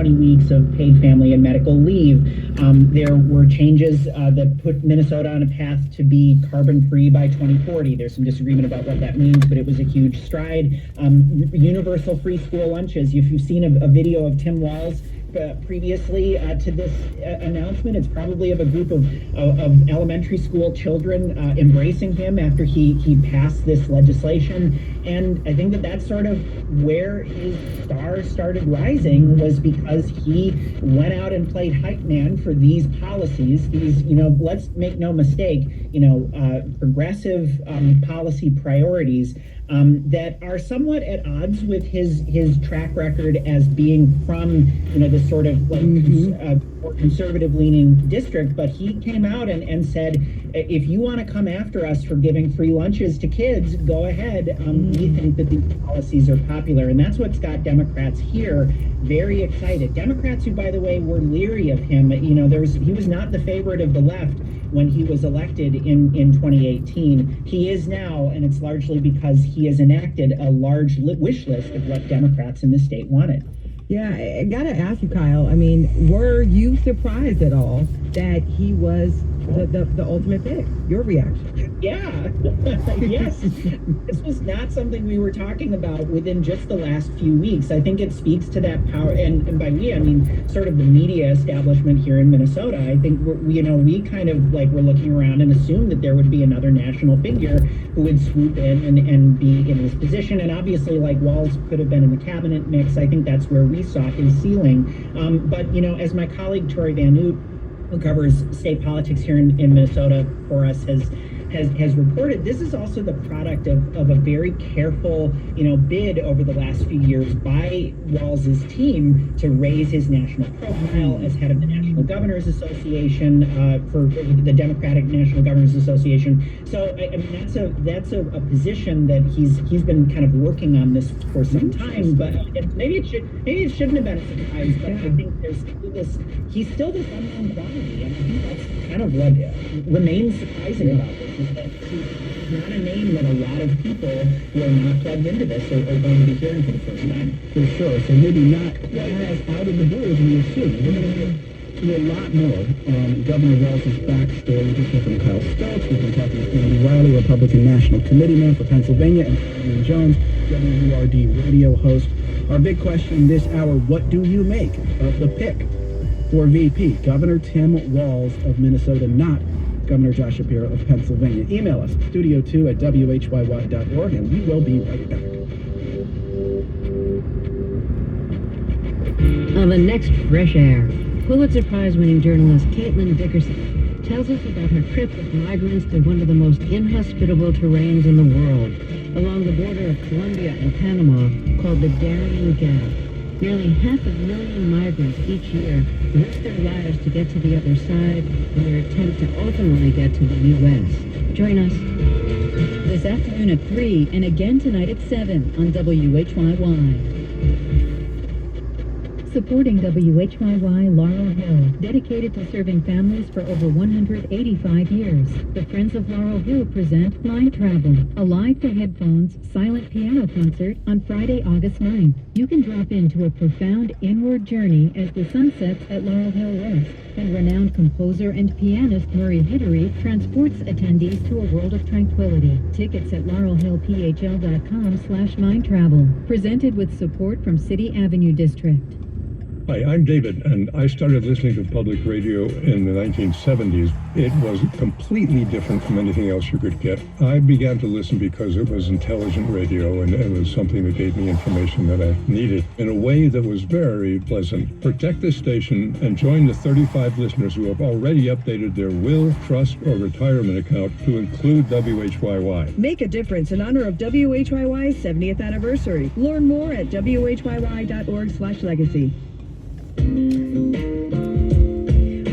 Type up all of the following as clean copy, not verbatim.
20 weeks of paid family and medical leave. There were changes that put Minnesota on a path to be carbon-free by 2040. There's some disagreement about what that means, but it was a huge stride. Universal free school lunches. If you've seen a video of Tim Walz previously to this announcement, it's probably of a group of elementary school children embracing him after he passed this legislation. And I think that's sort of where his star started rising, was because he went out and played hype man for these policies, these, let's make no mistake, progressive policy priorities that are somewhat at odds with his track record as being from, this sort of like more conservative-leaning district. But he came out and said, if you want to come after us for giving free lunches to kids, go ahead. We think that these policies are popular, and that's what's got Democrats here very excited. Democrats who, by the way, were leery of him. He was not the favorite of the left when he was elected in 2018. He is now, and it's largely because he has enacted a large wish list of what Democrats in the state wanted. Yeah, I gotta ask you, Kyle, I mean, were you surprised at all that he was the ultimate pick? Your reaction? Yeah, yes. This was not something we were talking about within just the last few weeks. I think it speaks to that power, and by we, I mean sort of the media establishment here in Minnesota. I think we kind of like were looking around and assumed that there would be another national figure who would swoop in and be in this position. And obviously, like, Walz could have been in the cabinet mix. I think that's where we saw his ceiling. But as my colleague Tori Van Oot, who covers state politics here in Minnesota for us, has reported, this is also the product of a very careful, bid over the last few years by Walz's team to raise his national profile as head of the National Governors Association, for the Democratic National Governors Association. So I mean, that's a position that he's been kind of working on this for some time. But maybe it shouldn't have been a surprise. But I think he's still this unknown quantity, and I think that's kind of what remains surprising about this. Is that he's not a name that a lot of people who are not plugged into this are going to be hearing for the first time. For sure. So maybe not as out of the blue as we assumed. We're going to do a lot more on Governor Walz's backstory. We just heard from Kyle Stoltz. We've been talking with Andy Riley, Republican National Committeeman for Pennsylvania, and Adrian Jones, WURD radio host. Our big question this hour, what do you make of the pick for VP? Governor Tim Walz of Minnesota, not Governor Josh Shapiro of Pennsylvania. Email us, studio2@whyy.org, and we will be right back. On the next Fresh Air, Pulitzer Prize-winning journalist Caitlin Dickerson tells us about her trip with migrants to one of the most inhospitable terrains in the world, along the border of Colombia and Panama, called the Darien Gap. Nearly 500,000 migrants each year risk their lives to get to the other side in their attempt to ultimately get to the U.S. Join us this afternoon at 3 and again tonight at 7 on WHYY. Supporting WHYY Laurel Hill, dedicated to serving families for over 185 years. The Friends of Laurel Hill present Mind Travel, a live-to-headphones silent piano concert on Friday, August 9th. You can drop into a profound inward journey as the sun sets at Laurel Hill West, and renowned composer and pianist Murray Hickory transports attendees to a world of tranquility. Tickets at laurelhillphl.com/mindtravel. Presented with support from City Avenue District. Hi, I'm David, and I started listening to public radio in the 1970s. It was completely different from anything else you could get. I began to listen because it was intelligent radio, and it was something that gave me information that I needed in a way that was very pleasant. Protect this station and join the 35 listeners who have already updated their will, trust, or retirement account to include WHYY. Make a difference in honor of WHYY's 70th anniversary. Learn more at WHYY.org/legacy.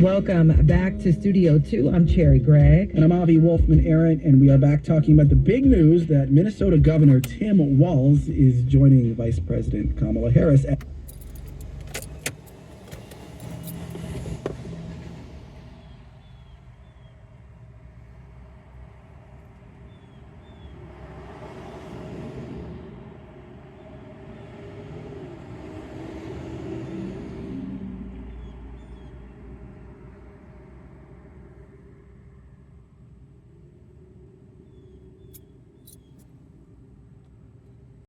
Welcome back to Studio 2. I'm Cherry Gregg. And I'm Avi Wolfman-Arent, and we are back talking about the big news that Minnesota Governor Tim Walz is joining Vice President Kamala Harris